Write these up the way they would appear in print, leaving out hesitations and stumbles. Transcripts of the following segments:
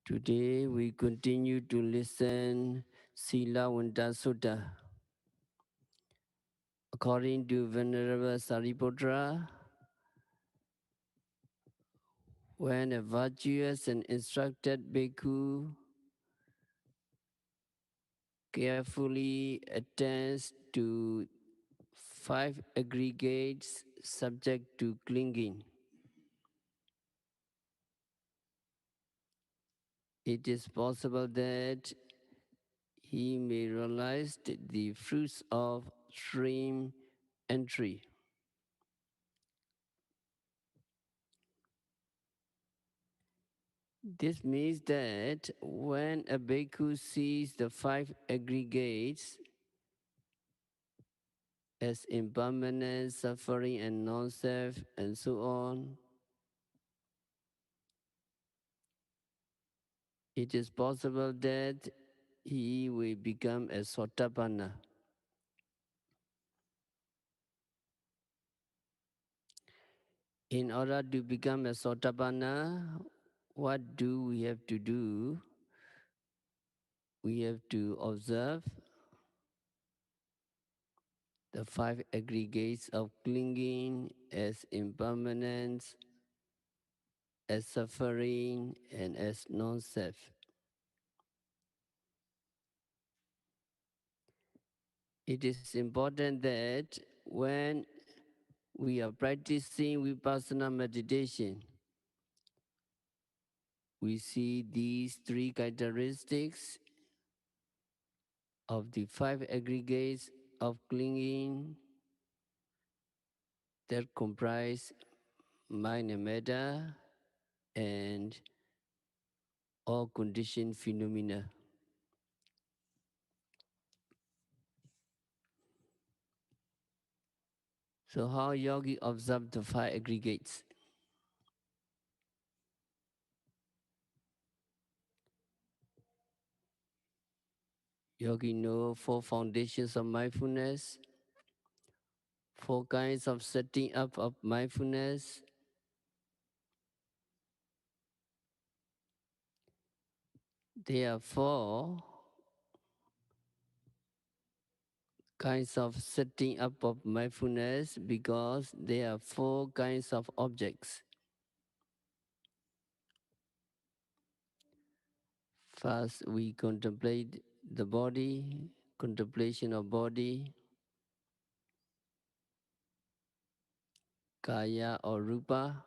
Today we continue to listen Sīlavanta Sutta. According to Venerable Sariputra, when a virtuous and instructed bhikkhu carefully attends to 5 aggregates subject to clinging, it is possible that he may realize the fruits of stream entry. This means that when a bhikkhu sees the 5 aggregates as impermanent, suffering and non-self and so on, it is possible that he will become a Sotapanna. In order to become a Sotapanna, what do we have to do? We have to observe the 5 aggregates of clinging as impermanence, as suffering, and as non-self. It is important that when we are practicing vipassana meditation, we see these 3 characteristics of the 5 aggregates of clinging that comprise mind and matter and all conditioned phenomena. So how yogi observe the 5 aggregates? Yogi know 4 foundations of mindfulness, 4 kinds of setting up of mindfulness. There are 4 kinds of setting up of mindfulness because there are 4 kinds of objects. First, we contemplate the body, contemplation of body, kaya or rupa.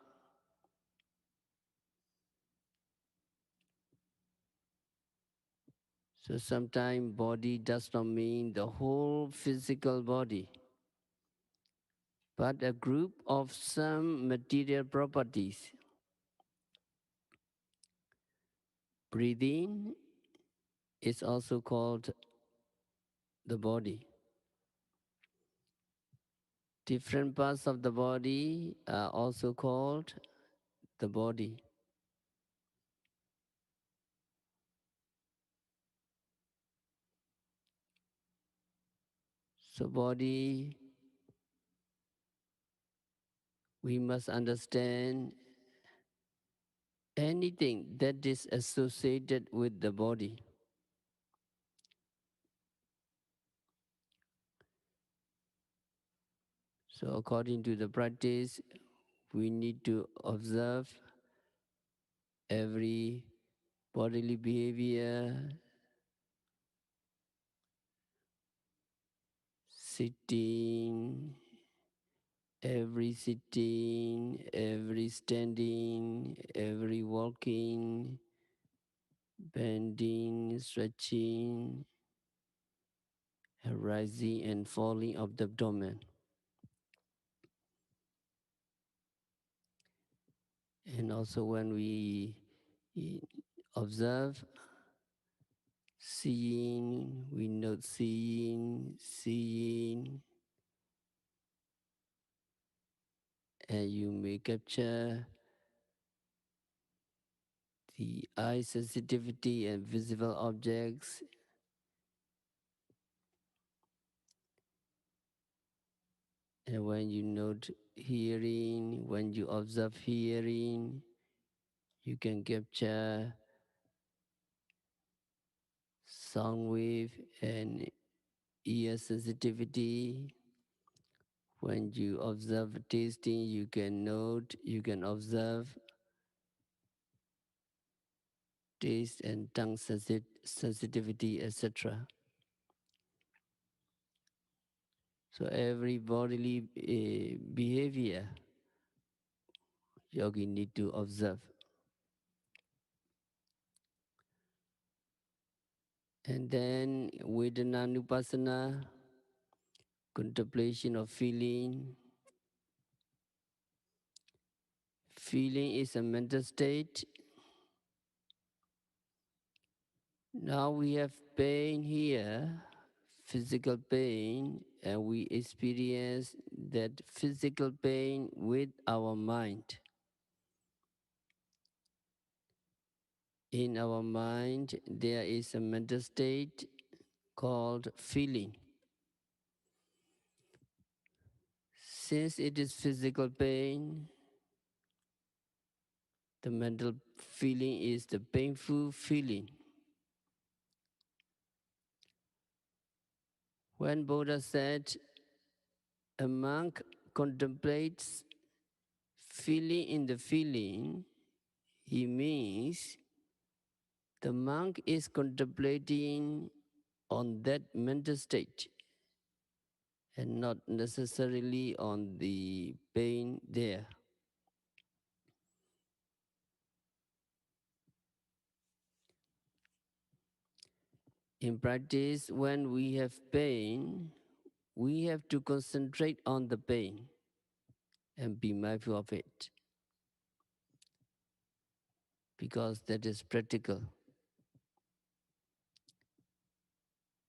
So sometimes body does not mean the whole physical body, but a group of some material properties. Breathing is also called the body. Different parts of the body are also called the body. So body, we must understand anything that is associated with the body. So according to the practice, we need to observe every bodily behavior, sitting, every sitting, every standing, every walking, bending, stretching, rising and falling of the abdomen. And also when we observe seeing, we note seeing, and you may capture the eye sensitivity and visible objects. And when you note hearing, when you observe hearing, you can capture sound wave and ear sensitivity. When you observe tasting, you can note, you can observe taste and tongue sensitivity, etc. So every bodily behavior, yogi need to observe. And then Vedananupassana, contemplation of feeling. Feeling is a mental state. Now we have pain here, physical pain, and we experience that physical pain with our mind. In our mind, there is a mental state called feeling. Since it is physical pain, the mental feeling is the painful feeling. When Buddha said a monk contemplates feeling in the feeling, he means the monk is contemplating on that mental state and not necessarily on the pain there. In practice, when we have pain, we have to concentrate on the pain and be mindful of it, because that is practical.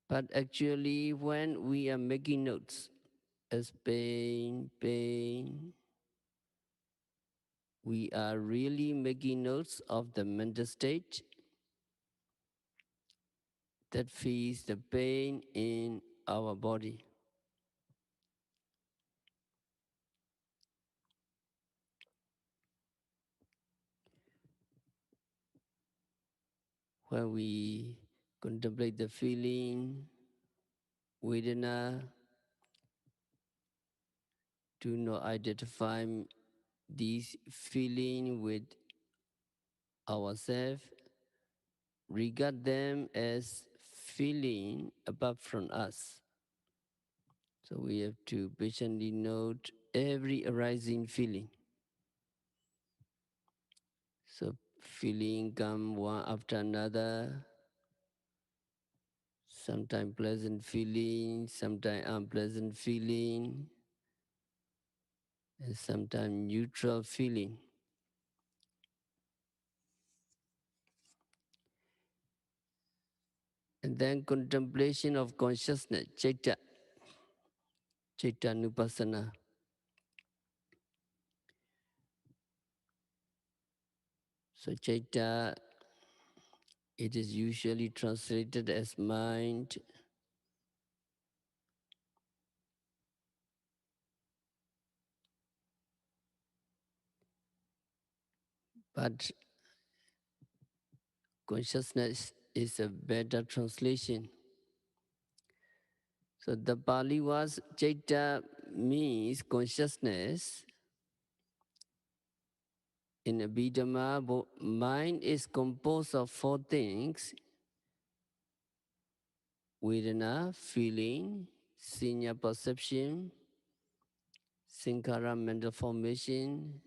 But actually, when we are making notes as pain, pain, we are really making notes of the mental state that feels the pain in our body. When we contemplate the feeling, Vedana, do not identify this feeling with ourselves, regard them as feeling apart from us. So we have to patiently note every arising feeling. So feeling come one after another, sometimes pleasant feeling, sometimes unpleasant feeling, and sometimes neutral feeling. And then contemplation of consciousness, citta, nupassana. So citta, it is usually translated as mind. But consciousness is a better translation. So the Pali was citta means consciousness. In Abhidhamma, mind is composed of four things: Vedana, feeling; Sanya, perception; Sankhara, mental formation;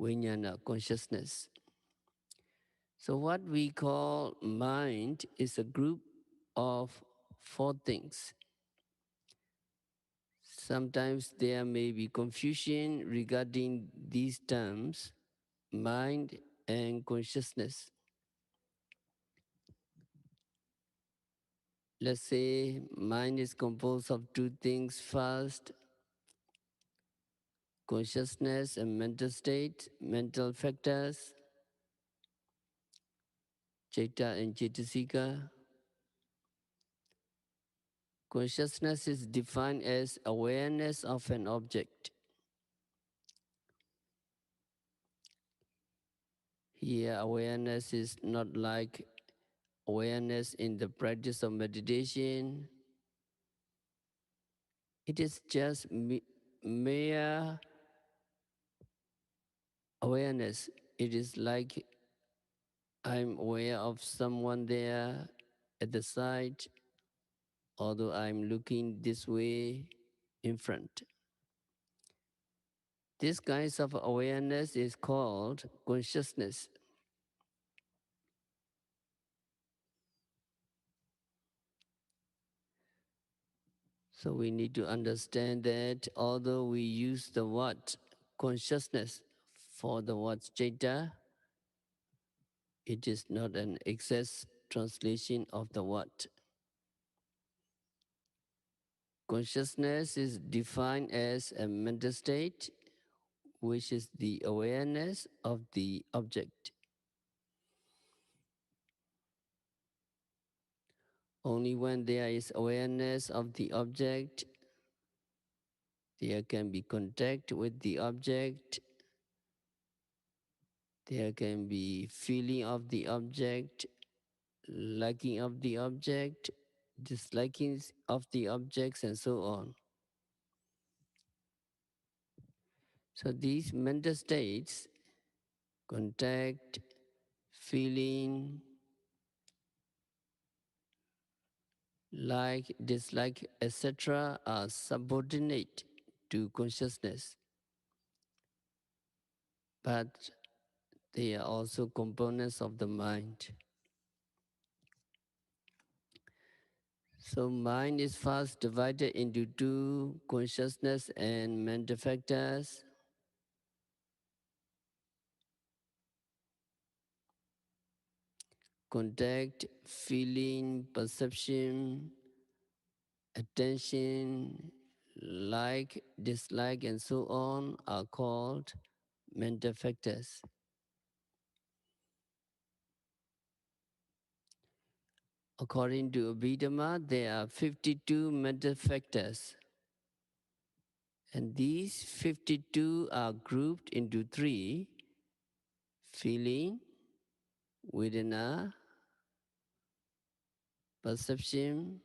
Vijnana, consciousness. So what we call mind is a group of four things. Sometimes there may be confusion regarding these terms, mind and consciousness. Let's say mind is composed of two things. First, consciousness and mental state, mental factors, citta and cettasika. Consciousness is defined as awareness of an object. Here, awareness is not like awareness in the practice of meditation. It is just mere awareness. It is like I'm aware of someone there at the side, although I'm looking this way in front. This kind of awareness is called consciousness. So we need to understand that although we use the word consciousness for the word citta, it is not an exact translation of the word. Consciousness is defined as a mental state which is the awareness of the object. Only when there is awareness of the object, there can be contact with the object, there can be feeling of the object, liking of the object, dislikings of the objects, and so on. So these mental states, contact, feeling, like, dislike, etc., are subordinate to consciousness, but they are also components of the mind. So mind is first divided into two, consciousness and mental factors. Contact, feeling, perception, attention, like, dislike, and so on are called mental factors. According to Abhidhamma, there are 52 mental factors. And these 52 are grouped into three: feeling, vedana, perception,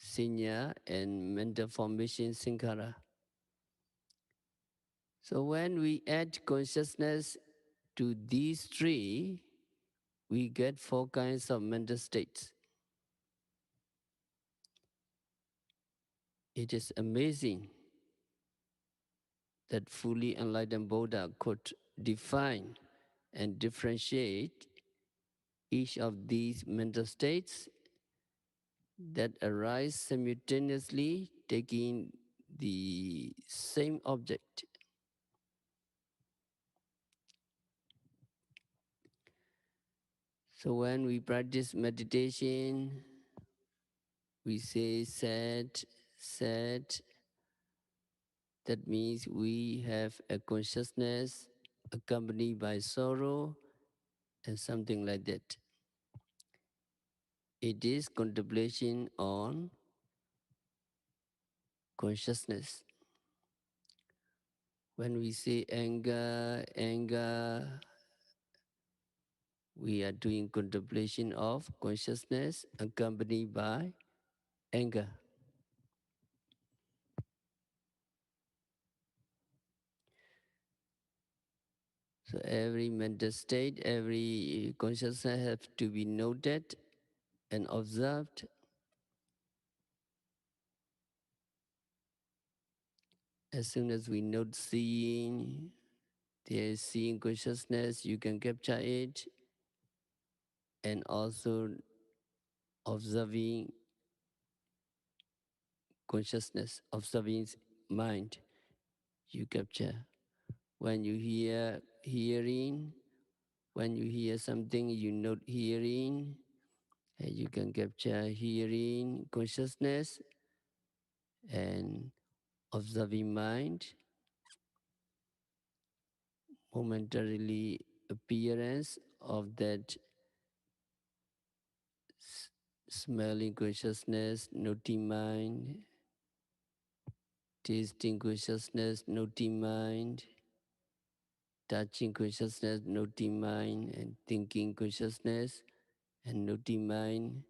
sinya, and mental formation, sankhara. So when we add consciousness to these three, we get four kinds of mental states. It is amazing that fully enlightened Buddha could define and differentiate each of these mental states that arise simultaneously, taking the same object. So when we practice meditation, we say sad, sad. That means we have a consciousness accompanied by sorrow and something like that. It is contemplation on consciousness. When we say anger, anger, we are doing contemplation of consciousness accompanied by anger. So every mental state, every consciousness have to be noted and observed. As soon as we note seeing, there is seeing consciousness, you can capture it, and also observing consciousness, observing mind, you capture. When you hear hearing, when you hear something, you note hearing, and you can capture hearing consciousness and observing mind, momentarily appearance of that smelling consciousness, noting mind, tasting consciousness, noting mind, touching consciousness, noting mind, and thinking consciousness, and noting mind,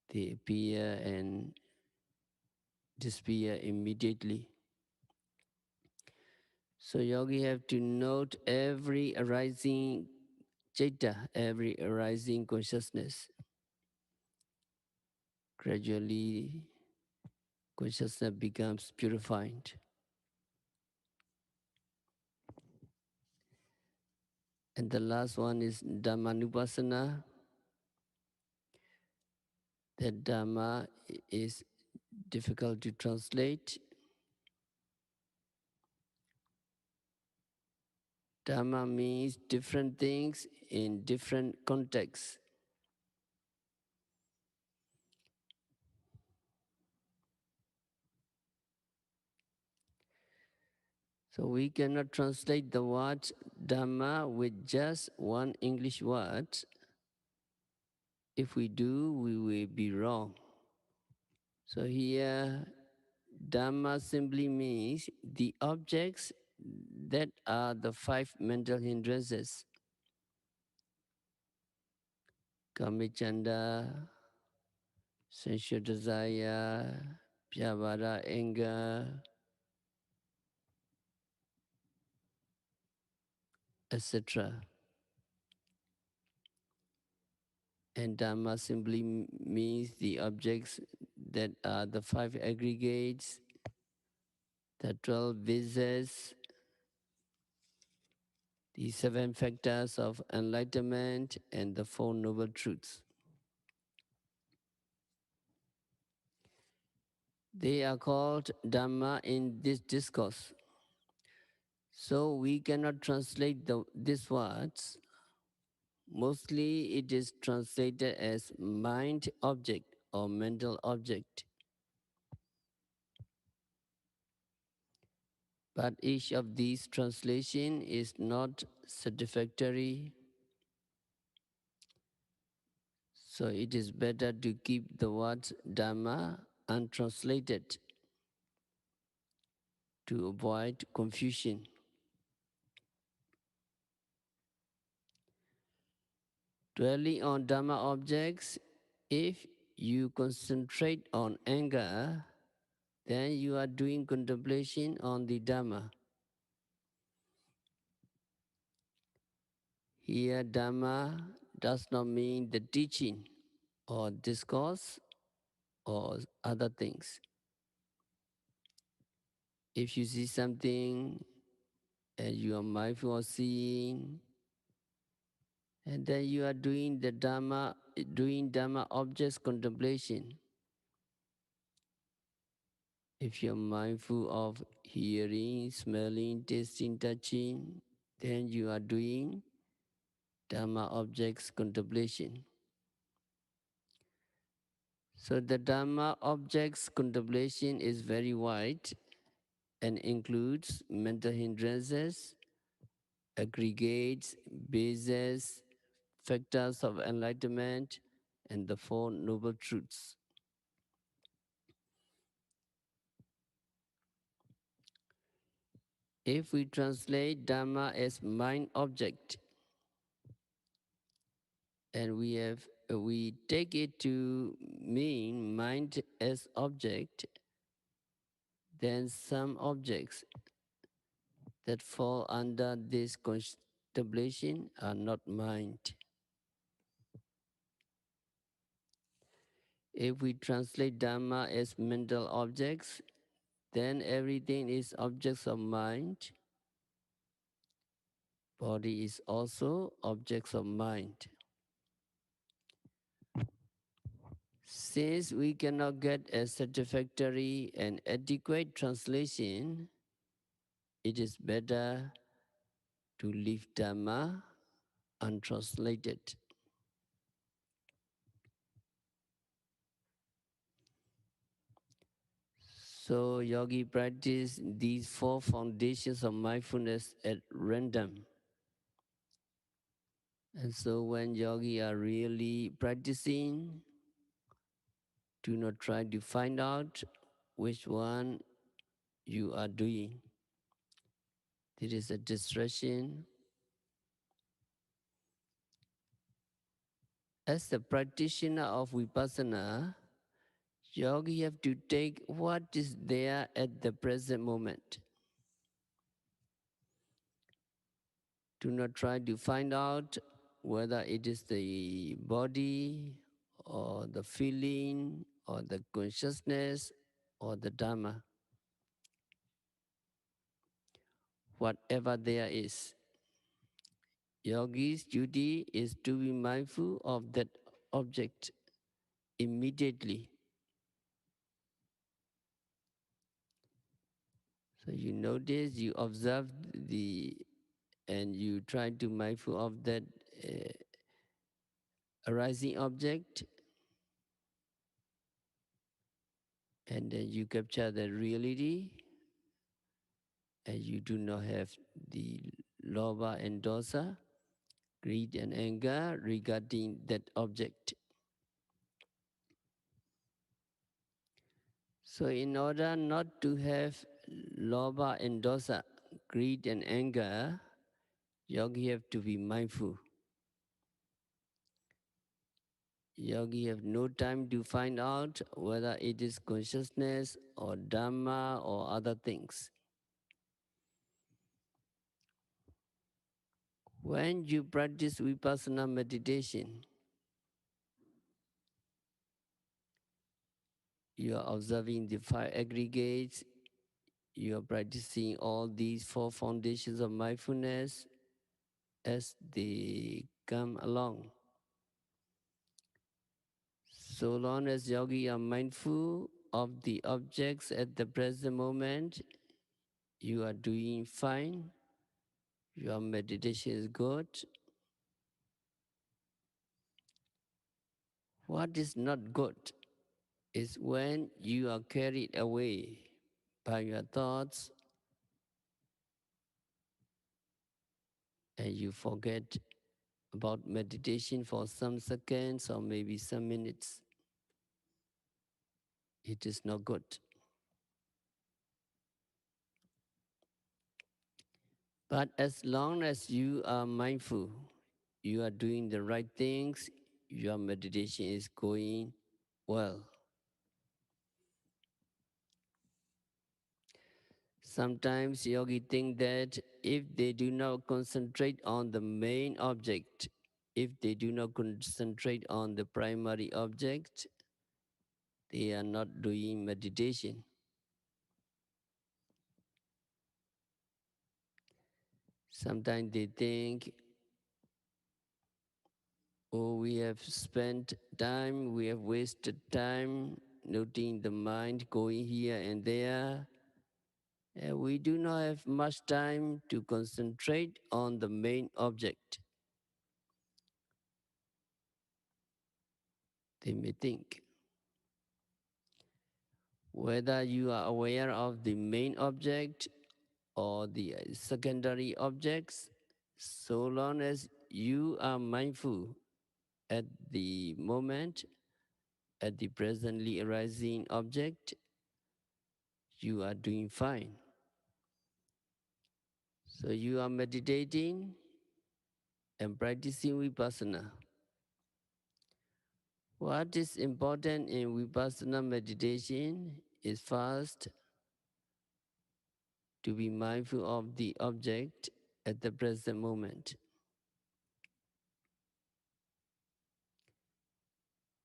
they appear and disappear immediately. So yogi have to note every arising citta, every arising consciousness. Gradually, consciousness becomes purified. And the last one is Dhammanupassana. That Dhamma is difficult to translate. Dhamma means different things in different contexts. So we cannot translate the word Dhamma with just one English word. If we do, we will be wrong. So here, Dhamma simply means the objects that are the five mental hindrances. Kamicchanda, sensual desire, Pyavara, anger, etc. And Dhamma simply means the objects that are the five aggregates, the 12 visas, the seven factors of enlightenment, and the Four Noble Truths. They are called Dhamma in this discourse. So we cannot translate these words. Mostly it is translated as mind object or mental object. But each of these translation is not satisfactory. So it is better to keep the word Dhamma untranslated to avoid confusion. Dwelling on Dhamma objects, if you concentrate on anger, then you are doing contemplation on the Dhamma. Here, Dhamma does not mean the teaching or discourse or other things. If you see something and you are mindful of seeing, and then you are doing Dhamma objects contemplation. If you're mindful of hearing, smelling, tasting, touching, then you are doing Dhamma objects contemplation. So the Dhamma objects contemplation is very wide and includes mental hindrances, aggregates, bases, factors of enlightenment, and the Four Noble Truths. If we translate Dhamma as mind object, and we take it to mean mind as object, then some objects that fall under this contemplation are not mind. If we translate Dhamma as mental objects, then everything is objects of mind. Body is also objects of mind. Since we cannot get a satisfactory and adequate translation, it is better to leave Dhamma untranslated. So yogi practice these four foundations of mindfulness at random. And so when yogi are really practicing, do not try to find out which one you are doing. there is a distraction. As the practitioner of Vipassana, yogi have to take what is there at the present moment. Do not try to find out whether it is the body or the feeling or the consciousness or the Dhamma. Whatever there is, yogi's duty is to be mindful of that object immediately. So you notice, you observe and you try to mindful of that arising object, and then you capture the reality, and you do not have the lobha and dosa, greed and anger regarding that object. So in order not to have lobha and dosa, greed and anger, yogi have to be mindful. Yogi have no time to find out whether it is consciousness or Dhamma or other things. When you practice Vipassana meditation, you are observing the five aggregates, you are practicing all these four foundations of mindfulness as they come along. So long as yogi are mindful of the objects at the present moment, you are doing fine, your meditation is good. What is not good is when you are carried away by your thoughts and you forget about meditation for some seconds or maybe some minutes. It is not good. But as long as you are mindful, you are doing the right things, your meditation is going well. Sometimes yogi think that if they do not concentrate on the main object, if they do not concentrate on the primary object, they are not doing meditation. Sometimes they think, oh, we have spent time, we have wasted time noting the mind going here and there. And we do not have much time to concentrate on the main object. They may think. Whether you are aware of the main object or the secondary objects, so long as you are mindful at the moment, at the presently arising object, you are doing fine. So you are meditating and practicing Vipassana. What is important in Vipassana meditation is first to be mindful of the object at the present moment.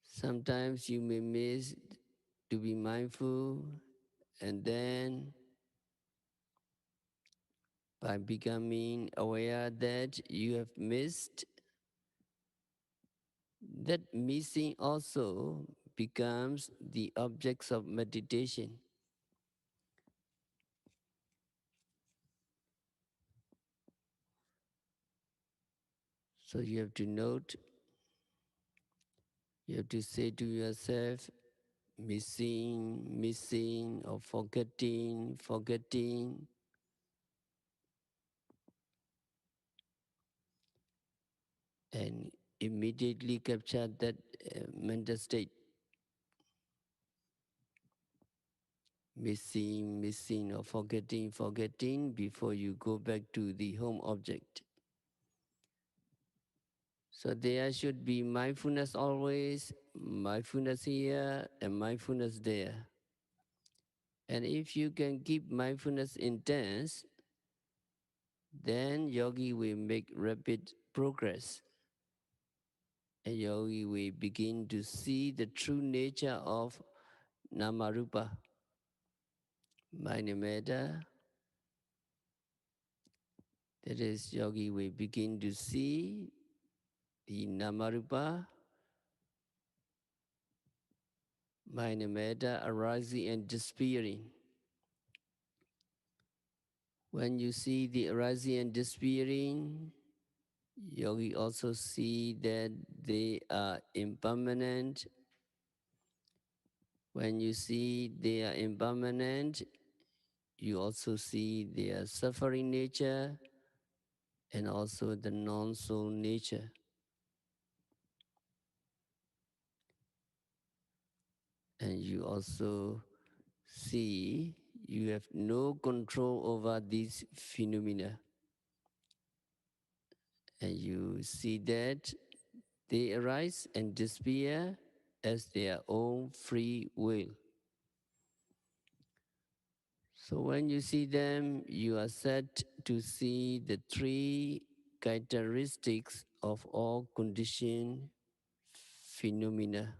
Sometimes you may miss to be mindful, and then by becoming aware that you have missed, that missing also becomes the objects of meditation. So you have to note, you have to say to yourself, missing, missing, or forgetting, forgetting. And immediately capture that mental state. missing or forgetting before you go back to the home object. So there should be mindfulness always, mindfulness here and mindfulness there. And if you can keep mindfulness intense, then yogi will make rapid progress. And yogi will begin to see the true nature of Namarupa. Mind and matter, that is, yogi will begin to see the Namarupa, mind and matter arising and disappearing. When you see the arising and disappearing, yogi also see that they are impermanent. When you see they are impermanent, you also see their suffering nature and also the non-soul nature. And you also see you have no control over these phenomena. And you see that they arise and disappear as their own free will. So when you see them, you are set to see the three characteristics of all conditioned phenomena.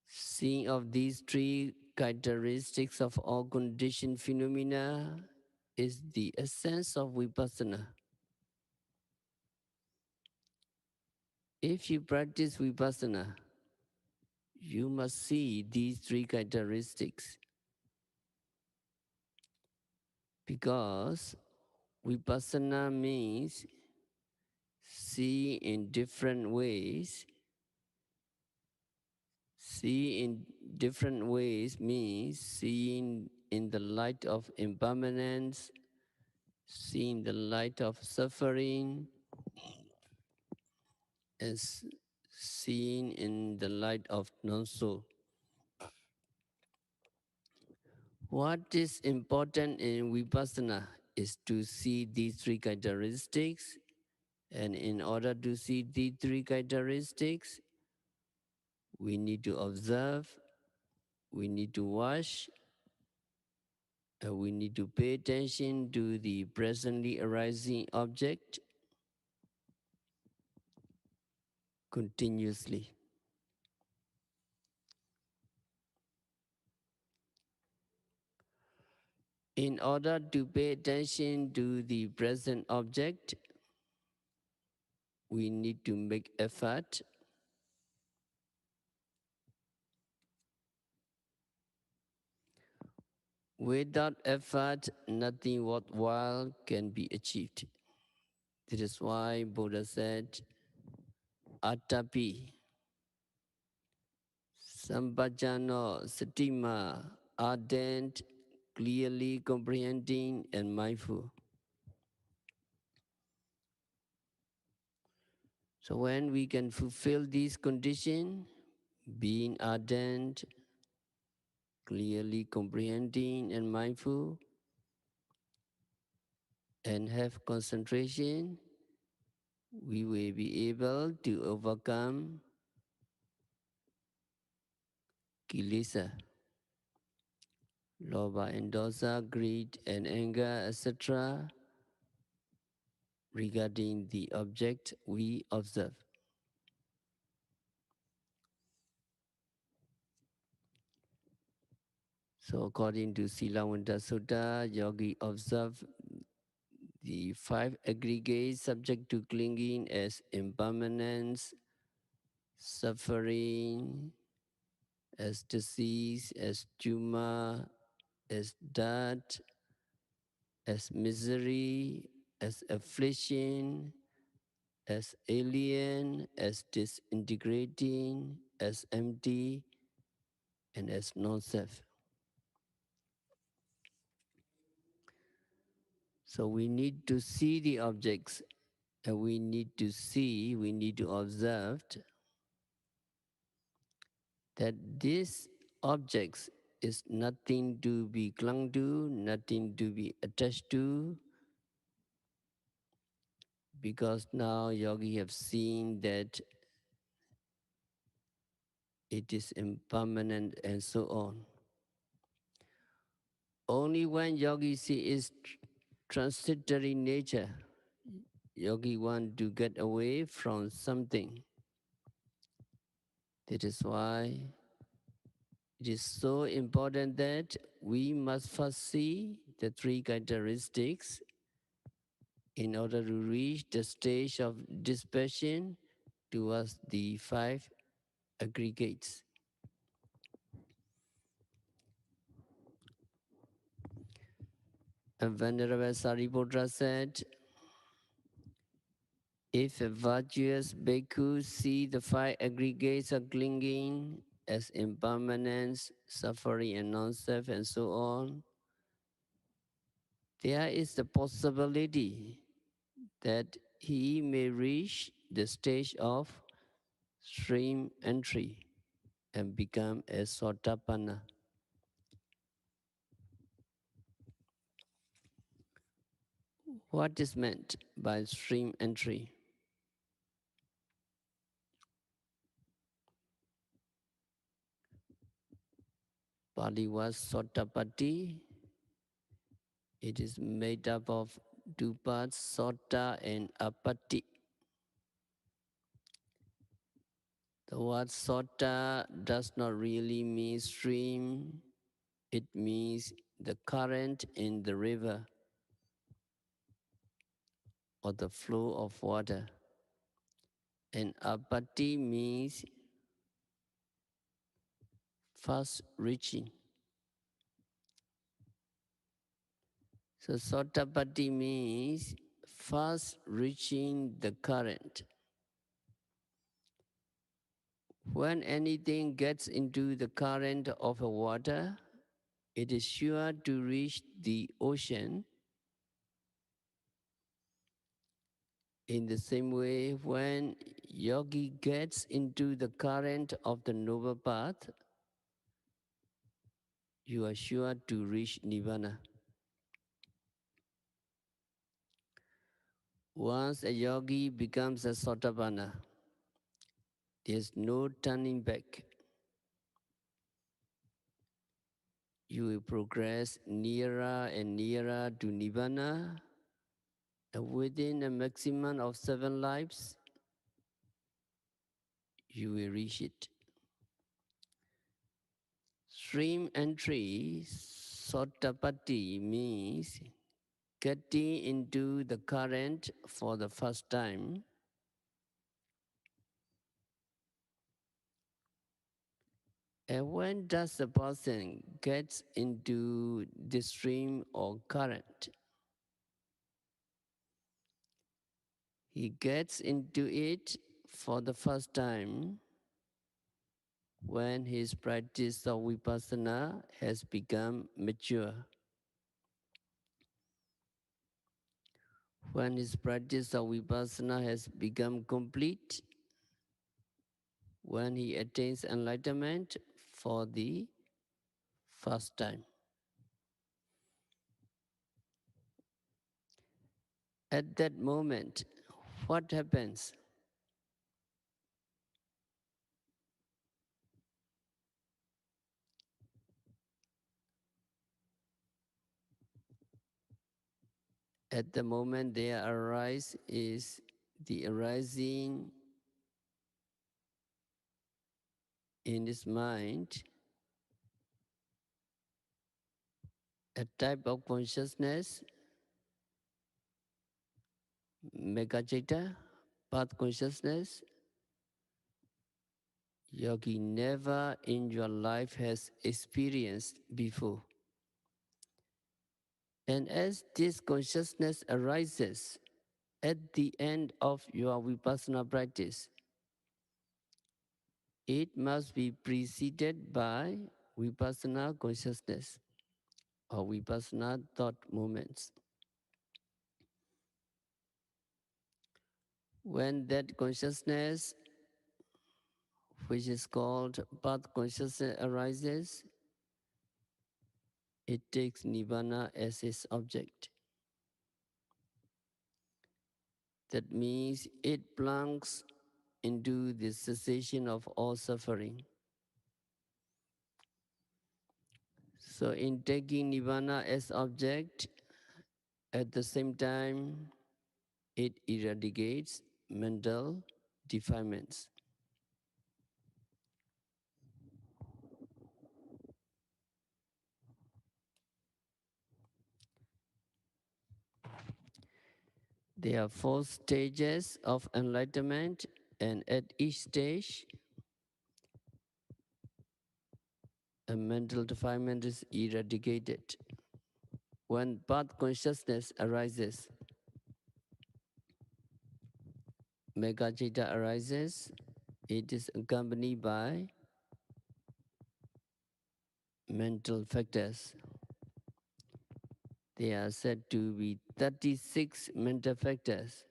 Seeing of these three characteristics of all conditioned phenomena is the essence of vipassana. If you practice vipassana, you must see these three characteristics, because vipassana means see in different ways. See in different ways means seeing in the light of impermanence, seeing the light of suffering, and seeing in the light of non-soul. What is important in vipassana is to see these three characteristics, and in order to see these three characteristics, we need to observe, we need to watch, and we need to pay attention to the presently arising object continuously. In order to pay attention to the present object, we need to make effort. Without effort, nothing worthwhile can be achieved. This is why Buddha said, Atapi, Sampajano, Satima, ardent, clearly comprehending and mindful. So when we can fulfill these conditions, being ardent, clearly comprehending and mindful, and have concentration, we will be able to overcome kilesa, lobha and dosa, greed and anger, etc., regarding the object we observe. So according to Sīlavanta Sutta, yogi observe the five aggregates subject to clinging as impermanence, suffering, as disease, as tumor, as death, as misery, as affliction, as alien, as disintegrating, as empty, and as non-self. So we need to see the objects, and we need to observe that these objects is nothing to be clung to, nothing to be attached to, because now yogi have seen that it is impermanent and so on. Only when yogi see its transitory nature, yogi want to get away from something. That is why it is so important that we must first see the three characteristics in order to reach the stage of dispassion towards the five aggregates. And Venerable Sariputra said, if a virtuous bhikkhu see the five aggregates of clinging as impermanence, suffering and non-self and so on, there is the possibility that he may reach the stage of stream entry and become a Sotapanna. What is meant by stream entry? Pali was Sotapatti. It is made up of two parts, Sota and Apatti. The word Sota does not really mean stream. It means the current in the river or the flow of water. And Apatti means fast reaching. So Sotapatti means fast reaching the current. When anything gets into the current of a water, it is sure to reach the ocean. In the same way, when yogi gets into the current of the noble path, you are sure to reach nirvana. Once a yogi becomes a sotapanna, there is no turning back. You will progress nearer and nearer to nirvana, and within a maximum of 7 lives, you will reach it. Stream entry, Sotapatti, means getting into the current for the first time. And when does the person get into the stream or current? He gets into it for the first time when his practice of vipassana has become mature. When his practice of vipassana has become complete, when he attains enlightenment for the first time. At that moment, what happens? At the moment there arise is the arising in his mind a type of consciousness, Megacita, path consciousness, yogi never in your life has experienced before. And as this consciousness arises at the end of your vipassana practice, it must be preceded by vipassana consciousness or vipassana thought moments. When that consciousness, which is called path consciousness arises, it takes Nibbana as its object. That means it plunges into the cessation of all suffering. So in taking Nibbana as object, at the same time, it eradicates mental defilements. There are 4 stages of enlightenment, and at each stage, a mental defilement is eradicated. When path consciousness arises, Megacita arises, it is accompanied by mental factors. There are said to be 36 mental factors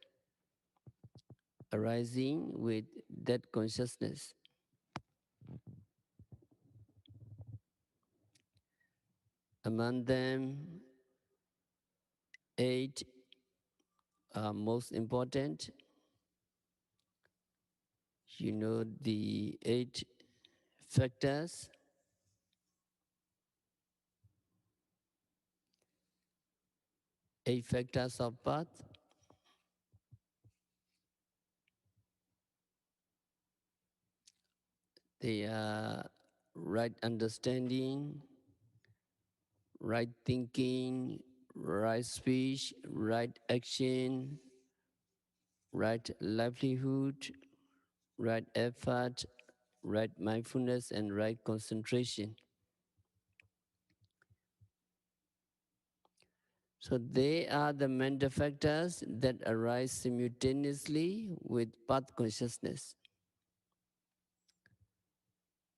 arising with that consciousness. Among them, 8 are most important. You know the 8 factors. 8 factors of path. They are right understanding, right thinking, right speech, right action, right livelihood, right effort, right mindfulness, and right concentration. So they are the mental factors that arise simultaneously with path consciousness.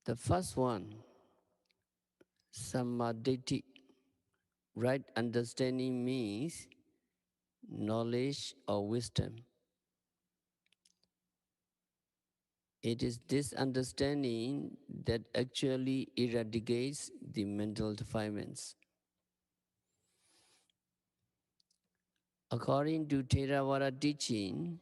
The first one, samadhi, right understanding means knowledge or wisdom. It is this understanding that actually eradicates the mental defilements. According to Theravada teaching,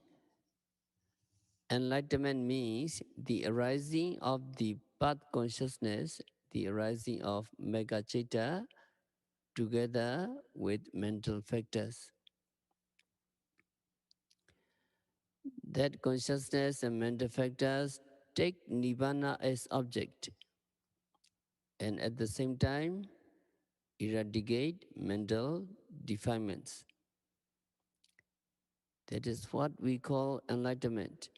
enlightenment means the arising of the path consciousness, the arising of megacita together with mental factors. That consciousness and mental factors take Nibbana as object and at the same time eradicate mental defilements. That is what we call enlightenment.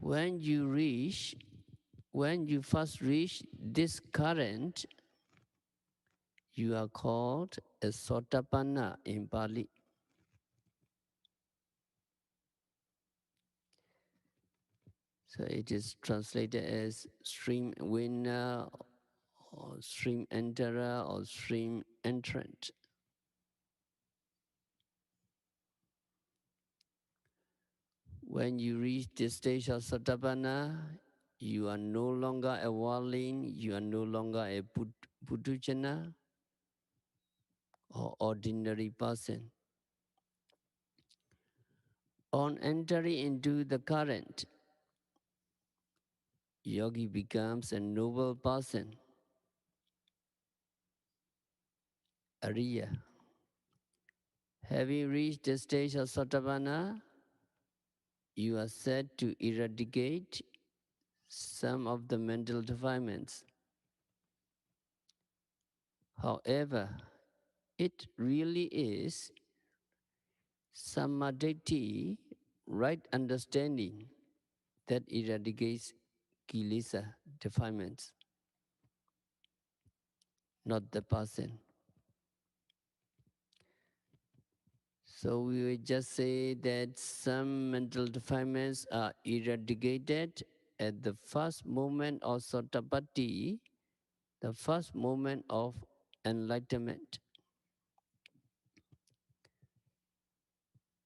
When you first reach this current, you are called a Sotapanna in Pali. So it is translated as stream winner or stream enterer or stream entrant. When you reach this stage of Sotapanna, you are no longer a worldling, you are no longer a Puthujjana or ordinary person. On entering into the current, yogi becomes a noble person, Ariya. Having reached the stage of Sotapanna, you are said to eradicate some of the mental defilements. However, it really is samadhi, right understanding, that eradicates kilesa, defilements, not the person. So we will just say that some mental defilements are eradicated at the first moment of Sotapatti, the first moment of enlightenment.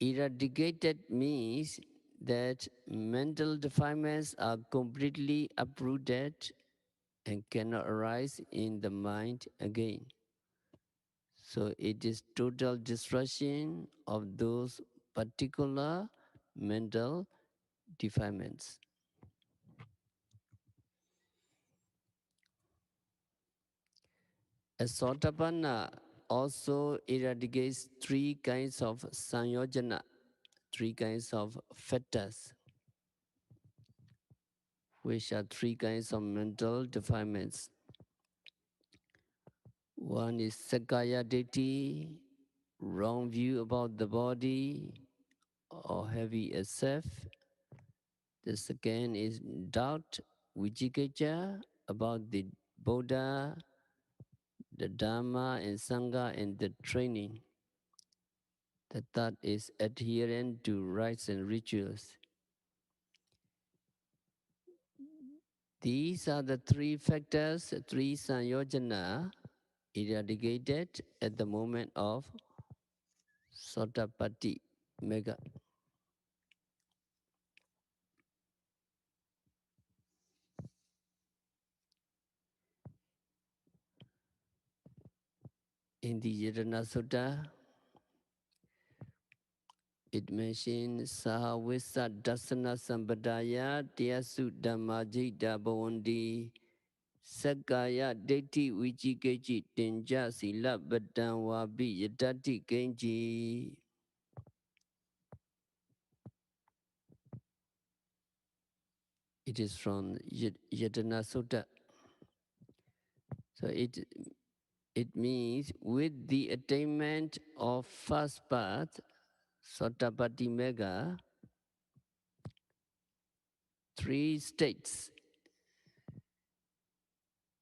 Eradicated means that mental defilements are completely uprooted and cannot arise in the mind again. So it is total destruction of those particular mental defilements. A Sotapanna also eradicates three kinds of sanyojana, three kinds of fetters, which are three kinds of mental defilements. One is Sakaya Ditti, wrong view about the body or heavy as self. The second is doubt, Vijigajja, about the Buddha, the Dharma and Sangha and the training. The third is adherent to rites and rituals. These are the three factors, three sanyojana, eradicated at the moment of Sotapatti Mega. In the Yadana Sutta, it mentions Sahavisa Dasana Sambadaya Tyasu Dhammajita Bhavandi Sakaya Deti Vichikechi Tenja Sila Badanwabi Yadati Genji. It is from Yadana Sutta. So it means with the attainment of first path, Sotapatti Mega, three states.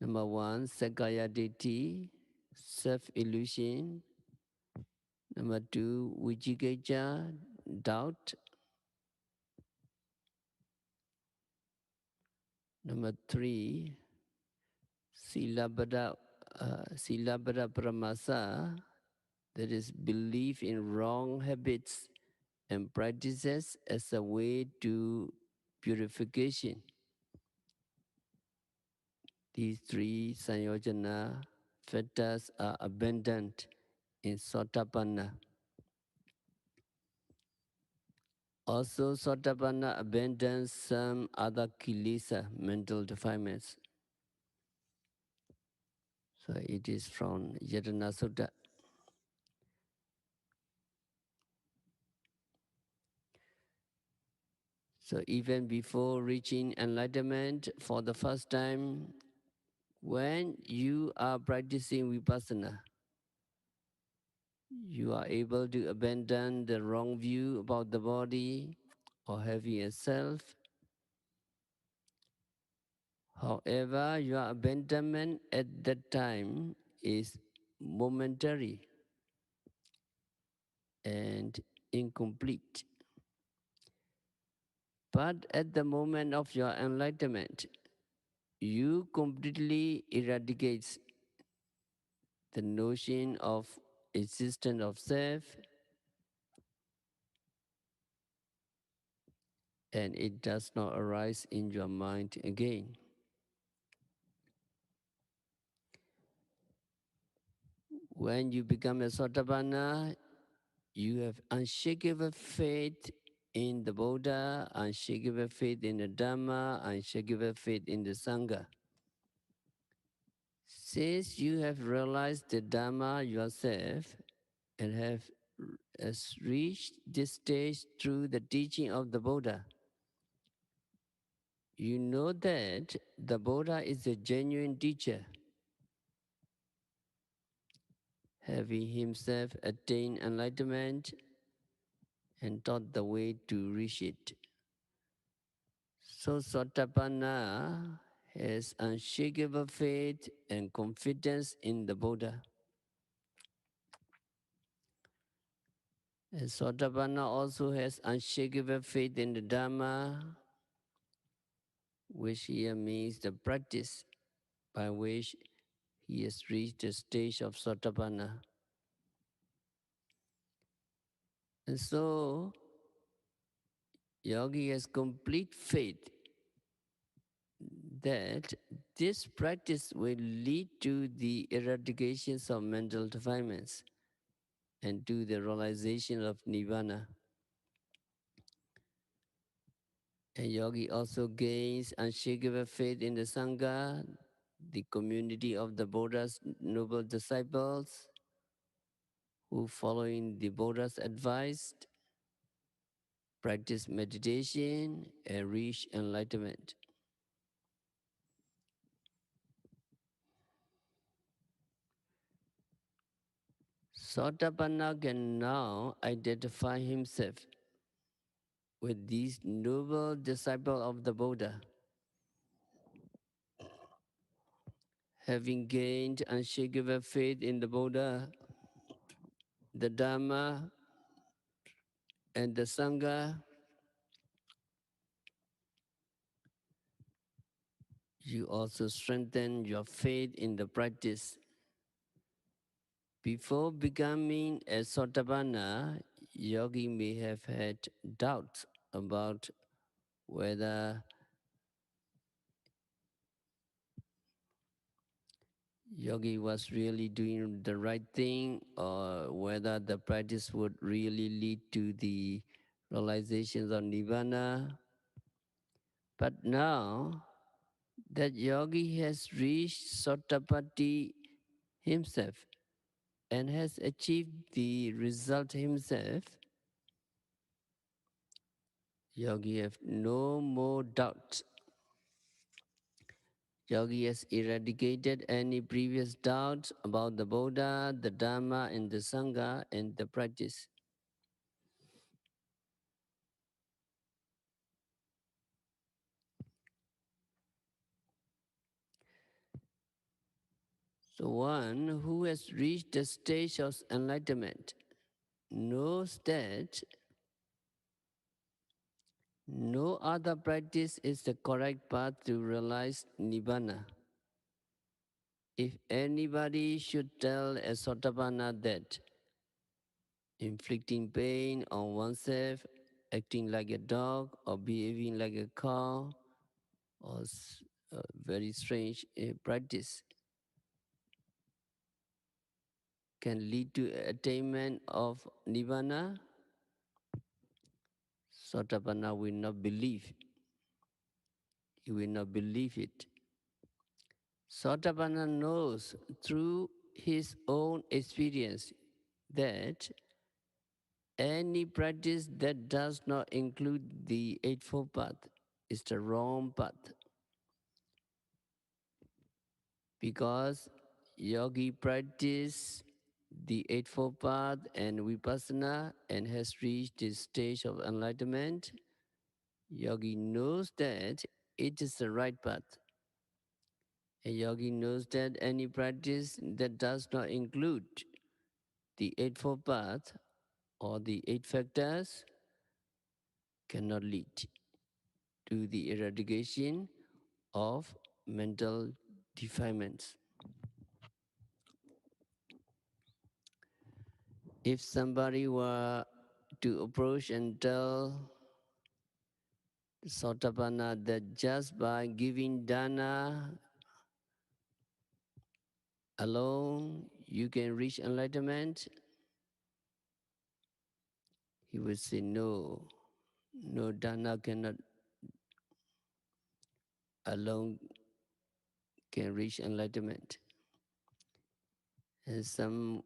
Number one, Sakaya Ditti, self-illusion. Number two, Vijigajja, doubt. Number three, Sīlavanta Paramasa, that is belief in wrong habits and practices as a way to purification. These three sanyojana fetters are abundant in Sotapanna. Also, Sotapanna abandons some other kilesa, mental defilements. So it is from Yadana Sutta. So even before reaching enlightenment for the first time, when you are practicing vipassana, you are able to abandon the wrong view about the body or having a self. However, your abandonment at that time is momentary and incomplete. But at the moment of your enlightenment, you completely eradicate the notion of existence of self, and it does not arise in your mind again. When you become a Sotapanna, you have unshakable faith in the Buddha, unshakable faith in the Dhamma, unshakable faith in the Sangha. Since you have realized the Dhamma yourself and have reached this stage through the teaching of the Buddha, you know that the Buddha is a genuine teacher, having himself attained enlightenment and taught the way to reach it. So Sotapanna has unshakable faith and confidence in the Buddha. And Sotapanna also has unshakable faith in the Dhamma, which here means the practice by which he has reached the stage of Sotapanna. And so yogi has complete faith that this practice will lead to the eradications of mental defilements and to the realization of nirvana. A yogi also gains unshakable faith in the Sangha, the community of the Buddha's noble disciples, who, following the Buddha's advice, practice meditation and reach enlightenment. Sotapanna can now identify himself with these noble disciples of the Buddha. Having gained unshakable faith in the Buddha, the Dhamma, and the Sangha, you also strengthen your faith in the practice. Before becoming a Sotapanna, yogi may have had doubts about whether yogi was really doing the right thing or whether the practice would really lead to the realizations of nirvana. But now that yogi has reached Sotapatti himself and has achieved the result himself, yogi have no more doubts. Yogi has eradicated any previous doubts about the Buddha, the Dhamma, and the Sangha and the practice. So one who has reached the stage of enlightenment knows that no other practice is the correct path to realize Nibbana. If anybody should tell a Sotapanna that inflicting pain on oneself, acting like a dog, or behaving like a cow, or very strange practice can lead to attainment of Nibbana, Sotapanna will not believe. He will not believe it. Sotapanna knows through his own experience that any practice that does not include the Eightfold Path is the wrong path. Because yogi practice the Eightfold Path and Vipassana and has reached this stage of enlightenment, yogi knows that it is the right path. A yogi knows that any practice that does not include the Eightfold Path or the Eight Factors cannot lead to the eradication of mental defilements. If somebody were to approach and tell Sotapanna that just by giving dana alone you can reach enlightenment, he would say no. No, dana cannot alone can reach enlightenment. And somebody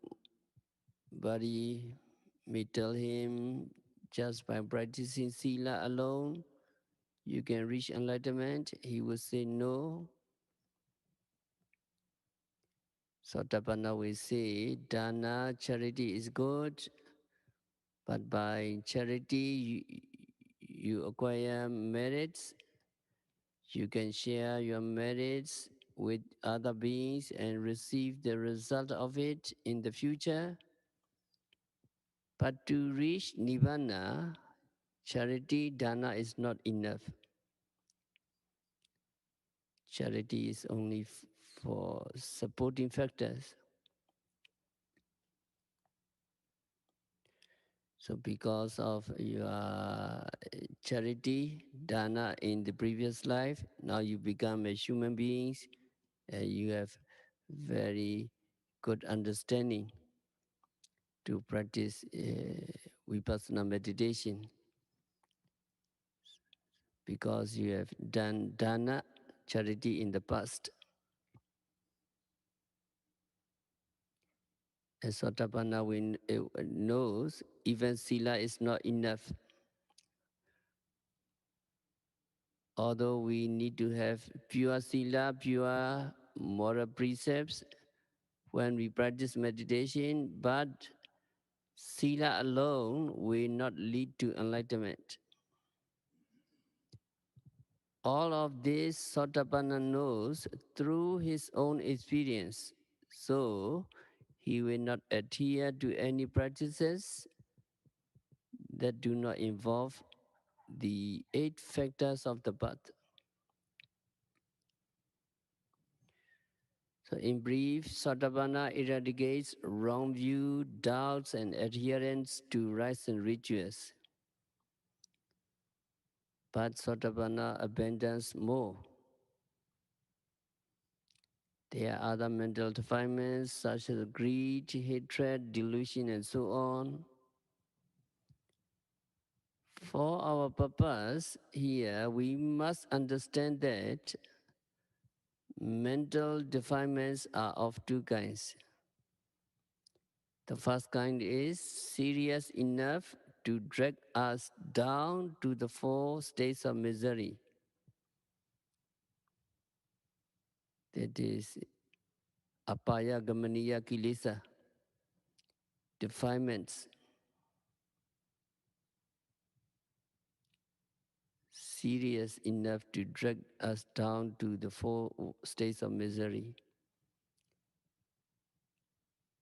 may tell him just by practicing sila alone you can reach enlightenment. He would say no. Sotapanna will say dana, charity is good, but by charity you acquire merits. You can share your merits with other beings and receive the result of it in the future. But to reach Nirvana, charity, dana is not enough. Charity is only for supporting factors. So because of your charity, dana in the previous life, now you become a human being and you have very good understanding to practice vipassana meditation because you have done dana, charity in the past. And Sotapanna knows even sila is not enough. Although we need to have pure sila, pure moral precepts when we practice meditation, but sila alone will not lead to enlightenment. All of this Sotapanna knows through his own experience. So he will not adhere to any practices that do not involve the 8 factors of the path. So in brief, Sotapanna eradicates wrong view, doubts, and adherence to rites and rituals. But Sotapanna abandons more. There are other mental defilements such as greed, hatred, delusion, and so on. For our purpose here, we must understand that mental defilements are of 2 kinds. The first kind is serious enough to drag us down to the 4 states of misery. That is apaya gamaniya kilesa, defilements, serious enough to drag us down to the 4 states of misery.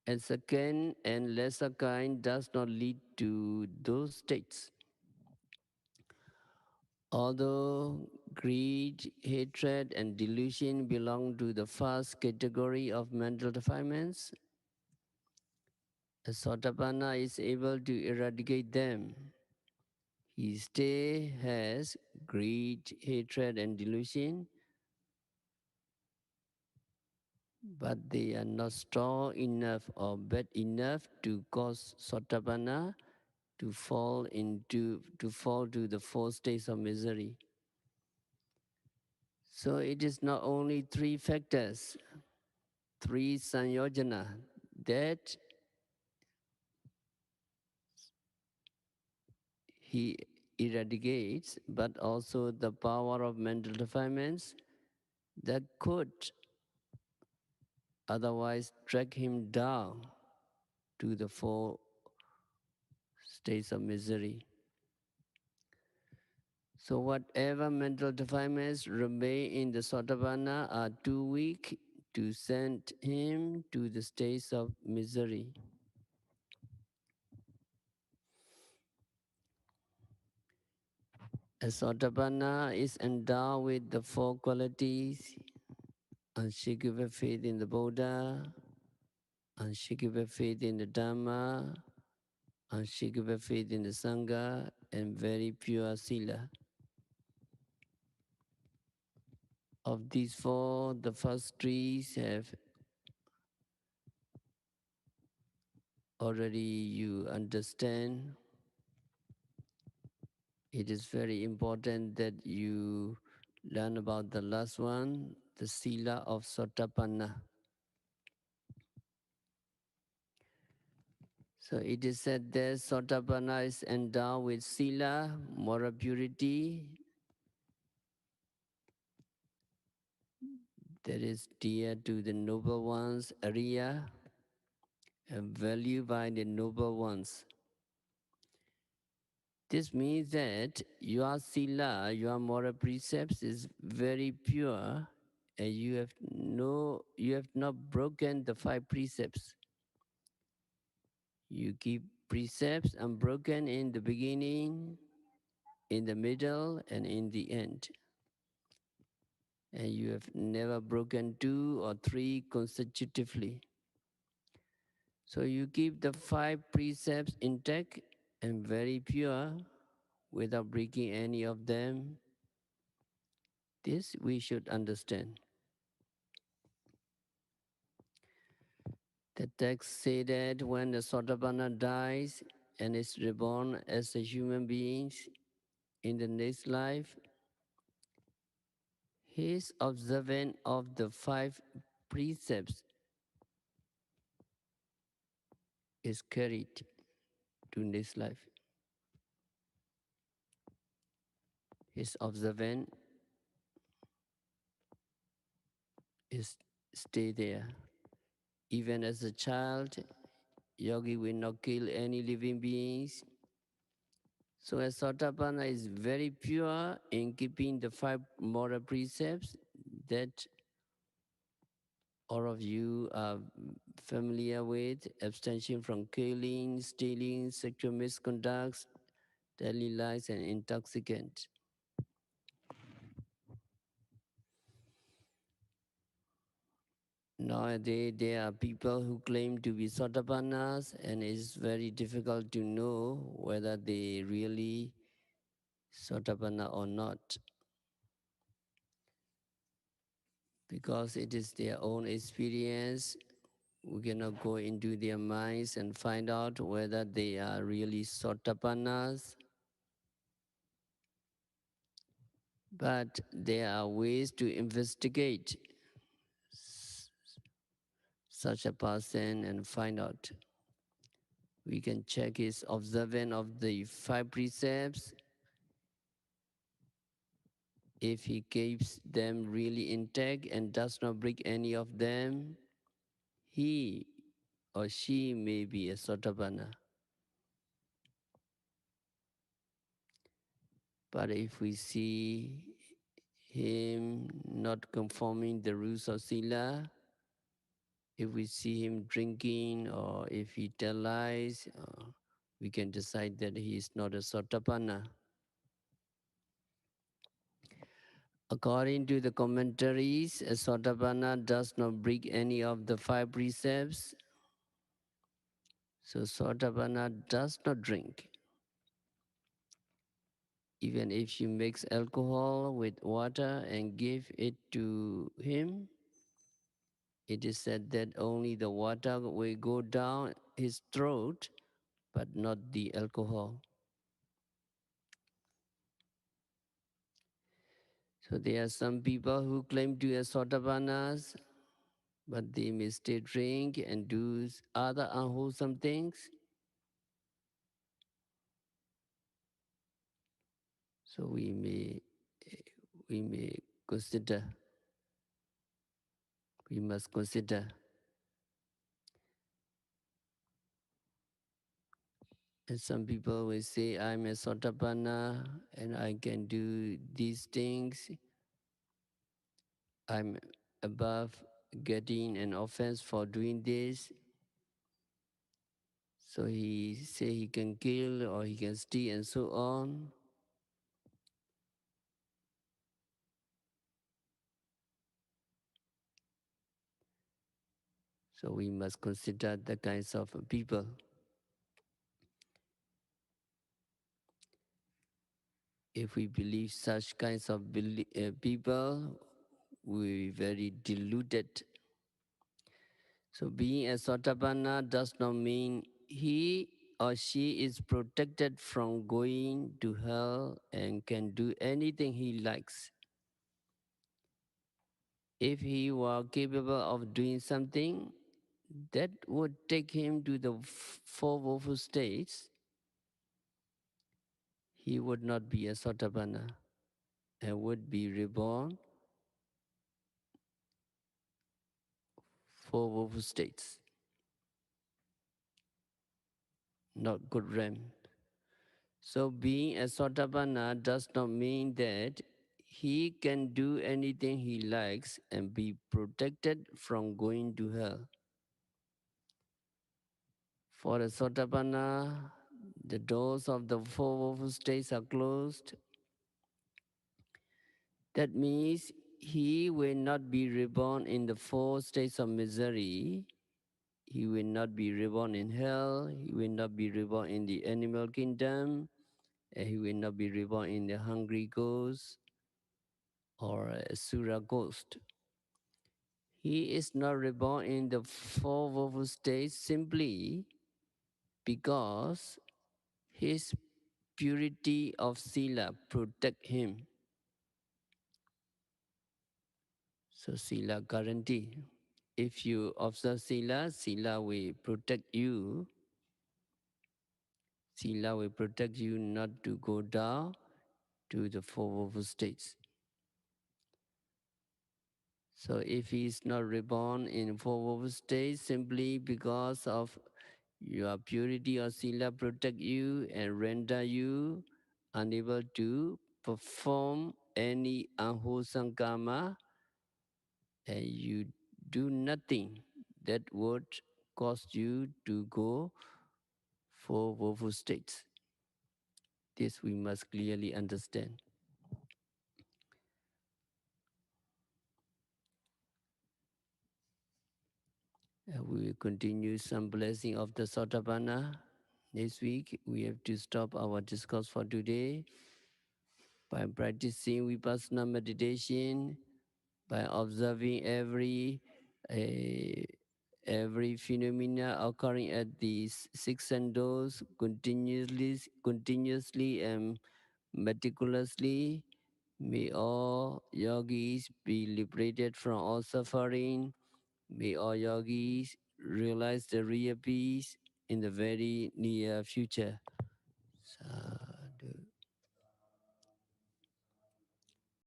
And second and lesser kind does not lead to those states. Although greed, hatred, and delusion belong to the first category of mental defilements, a Sotapanna is able to eradicate them. He still has greed, hatred, and delusion, but they are not strong enough or bad enough to cause Sotapanna to fall to the 4 states of misery. So it is not only 3 factors, 3 sanyojana that he eradicates, but also the power of mental defilements that could otherwise drag him down to the 4 states of misery. So whatever mental defilements remain in the Sotapanna are too weak to send him to the states of misery. A Sotapanna is endowed with the 4 qualities: unshakable faith in the Buddha, unshakable faith in the Dhamma, unshakable faith in the Sangha, and very pure sila. Of these 4, the first 3 have already you understand. It is very important that you learn about the last one, the sila of Sotapanna. So it is said that Sotapanna is endowed with sila, moral purity, that is dear to the noble ones, Ariya, and valued by the noble ones. This means that your sila, your moral precepts is very pure, and you have not broken the 5 precepts. You keep precepts unbroken in the beginning, in the middle, and in the end. And you have never broken 2 or 3 consecutively. So you keep the 5 precepts intact and very pure without breaking any of them. This we should understand. The text say that when the Sotapanna dies and is reborn as a human being in the next life, his observance of the 5 precepts is carried to next life. His observance is stay there. Even as a child, yogi will not kill any living beings. So as Sotapanna is very pure in keeping the 5 moral precepts that all of you are familiar with: abstention from killing, stealing, sexual misconducts, daily lies, and intoxicant. Nowadays, there are people who claim to be Sotapannas, and it's very difficult to know whether they really Sotapanna or not, because it is their own experience. We cannot go into their minds and find out whether they are really Sotapannas. But there are ways to investigate such a person and find out. We can check his observance of the 5 precepts. If he keeps them really intact and does not break any of them, he or she may be a Sotapanna. But if we see him not conforming the rules of Sila, if we see him drinking or if he tells lies, we can decide that he is not a Sotapanna. According to the commentaries, a Sotapanna does not break any of the 5 precepts. So Sotapanna does not drink. Even if she mix alcohol with water and give it to him, it is said that only the water will go down his throat, but not the alcohol. So there are some people who claim to be Sotapannas, but they may still drink and do other unwholesome things. So we may consider, we must consider. And some people will say, I'm a Sotapanna and I can do these things. I'm above getting an offense for doing this. So he say he can kill or he can steal and so on. So we must consider the kinds of people. If we believe such kinds of people, we very deluded. So being a Sotapanna does not mean he or she is protected from going to hell and can do anything he likes. If he were capable of doing something that would take him to the 4 woeful states, he would not be a Sotapanna and would be reborn 4 woeful states, not good realm. So being a Sotapanna does not mean that he can do anything he likes and be protected from going to hell. For a Sotapanna, the doors of the 4 woeful states are closed. That means he will not be reborn in the 4 states of misery. He will not be reborn in hell. He will not be reborn in the animal kingdom. And he will not be reborn in the hungry ghost or a Sura ghost. He is not reborn in the four woeful states simply because his purity of Sila protect him. So Sila guarantee. If you observe Sila, Sila will protect you. Sila will protect you not to go down to the four woeful states. So if he is not reborn in four woeful states simply because of your purity of Sila protect you and render you unable to perform any unwholesome karma, and you do nothing that would cause you to go for woeful states. This we must clearly understand. We will continue some blessing of the Sotapanna. Next week, we have to stop our discourse for today by practicing Vipassana meditation, by observing uh, every phenomena occurring at these six sendos continuously and meticulously. May all yogis be liberated from all suffering. May all yogis realize the real peace in the very near future. So